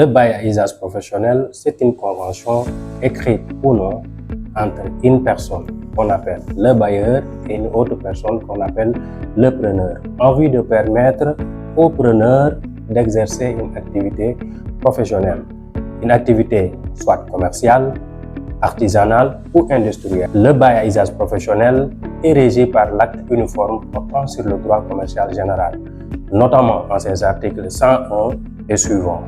Le bail à usage professionnel, c'est une convention écrite ou non entre une personne qu'on appelle le bailleur et une autre personne qu'on appelle le preneur, en vue de permettre au preneur d'exercer une activité professionnelle, une activité soit commerciale, artisanale ou industrielle. Le bail à usage professionnel est régi par l'acte uniforme portant sur le droit commercial général, notamment en ses articles 101 et suivants.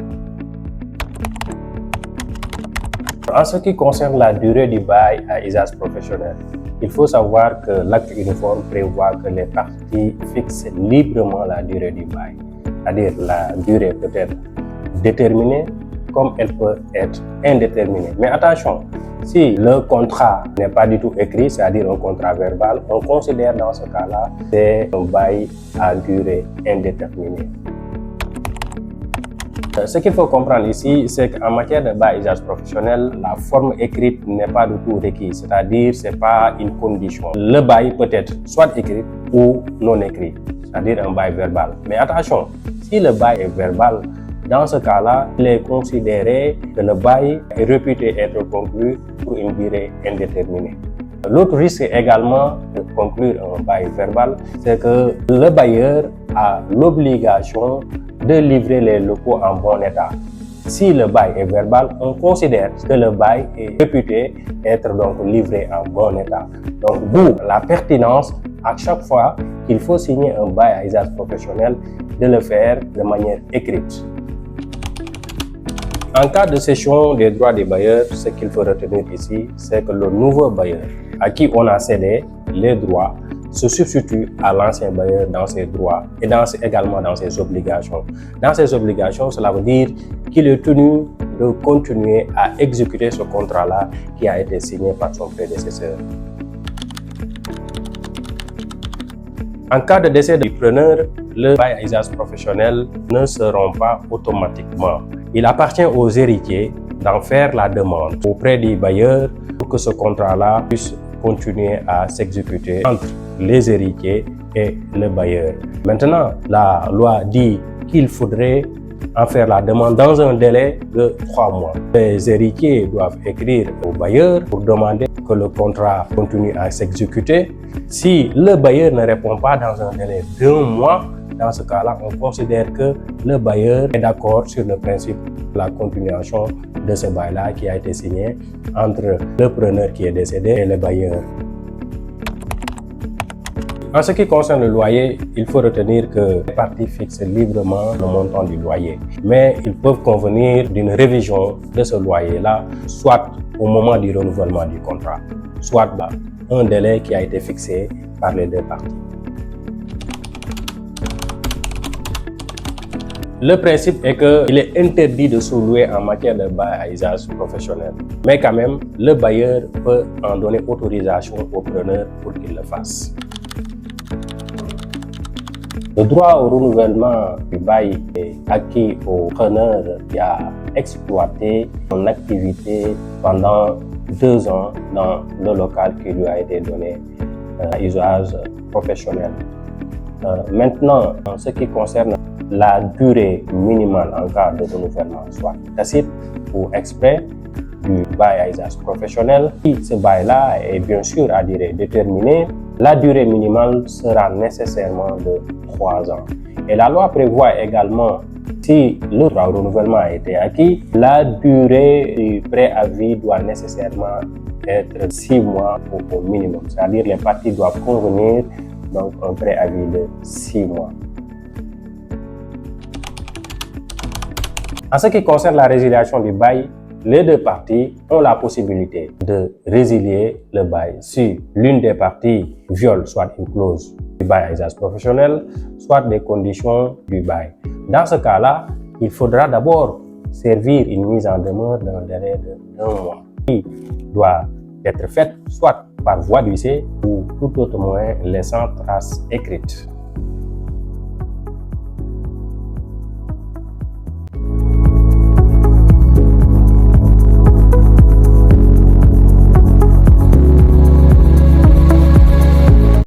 En ce qui concerne la durée du bail à usage professionnel, il faut savoir que l'acte uniforme prévoit que les parties fixent librement la durée du bail, c'est-à-dire la durée peut être déterminée comme elle peut être indéterminée. Mais attention, si le contrat n'est pas du tout écrit, c'est-à-dire un contrat verbal, on considère dans ce cas-là que c'est un bail à durée indéterminée. Ce qu'il faut comprendre ici, c'est qu'en matière de bail à usage professionnel, la forme écrite n'est pas du tout requise, c'est-à-dire ce n'est pas une condition. Le bail peut être soit écrit ou non écrit, c'est-à-dire un bail verbal. Mais attention, si le bail est verbal, dans ce cas-là, il est considéré que le bail est réputé être conclu pour une durée indéterminée. L'autre risque également de conclure un bail verbal, c'est que le bailleur a l'obligation de livrer les locaux en bon état. Si le bail est verbal, on considère que le bail est réputé être donc livré en bon état. Donc, d'où la pertinence à chaque fois qu'il faut signer un bail à usage professionnel de le faire de manière écrite. En cas de cession des droits des bailleurs, ce qu'il faut retenir ici, c'est que le nouveau bailleur à qui on a cédé les droits se substitue à l'ancien bailleur dans ses droits et également dans ses obligations. Dans ses obligations, cela veut dire qu'il est tenu de continuer à exécuter ce contrat-là qui a été signé par son prédécesseur. En cas de décès du preneur, le bail à usage professionnel ne se rompt pas automatiquement. Il appartient aux héritiers d'en faire la demande auprès du bailleur pour que ce contrat-là puisse continuer à s'exécuter entre les héritiers et le bailleur. Maintenant, la loi dit qu'il faudrait en faire la demande dans un délai de 3 mois. Les héritiers doivent écrire au bailleur pour demander que le contrat continue à s'exécuter. Si le bailleur ne répond pas dans un délai d'1 mois, dans ce cas-là, on considère que le bailleur est d'accord sur le principe de la continuation de ce bail-là qui a été signé entre le preneur qui est décédé et le bailleur. En ce qui concerne le loyer, il faut retenir que les parties fixent librement le montant du loyer. Mais ils peuvent convenir d'une révision de ce loyer-là, soit au moment du renouvellement du contrat, soit un délai qui a été fixé par les deux parties. Le principe est qu'il est interdit de sous-louer en matière de bail à usage professionnel. Mais quand même, le bailleur peut en donner autorisation au preneur pour qu'il le fasse. Le droit au renouvellement du bail est acquis au preneur qui a exploité son activité pendant 2 ans dans le local qui lui a été donné à usage professionnel. Maintenant, en ce qui concerne la durée minimale en cas de renouvellement, soit tacite ou exprès, du bail à usage professionnel, si ce bail-là est bien sûr à durée déterminée, la durée minimale sera nécessairement de 3 ans. Et la loi prévoit également, si le droit au renouvellement a été acquis, la durée du préavis doit nécessairement être 6 mois au minimum. C'est-à-dire les parties doivent convenir donc un préavis de 6 mois. En ce qui concerne la résiliation du bail, les deux parties ont la possibilité de résilier le bail si l'une des parties viole soit une clause du bail à usage professionnel, soit des conditions du bail. Dans ce cas-là, il faudra d'abord servir une mise en demeure d'un délai de 1 mois qui doit être faite soit par voie d'huissier ou tout autre moyen laissant trace écrite.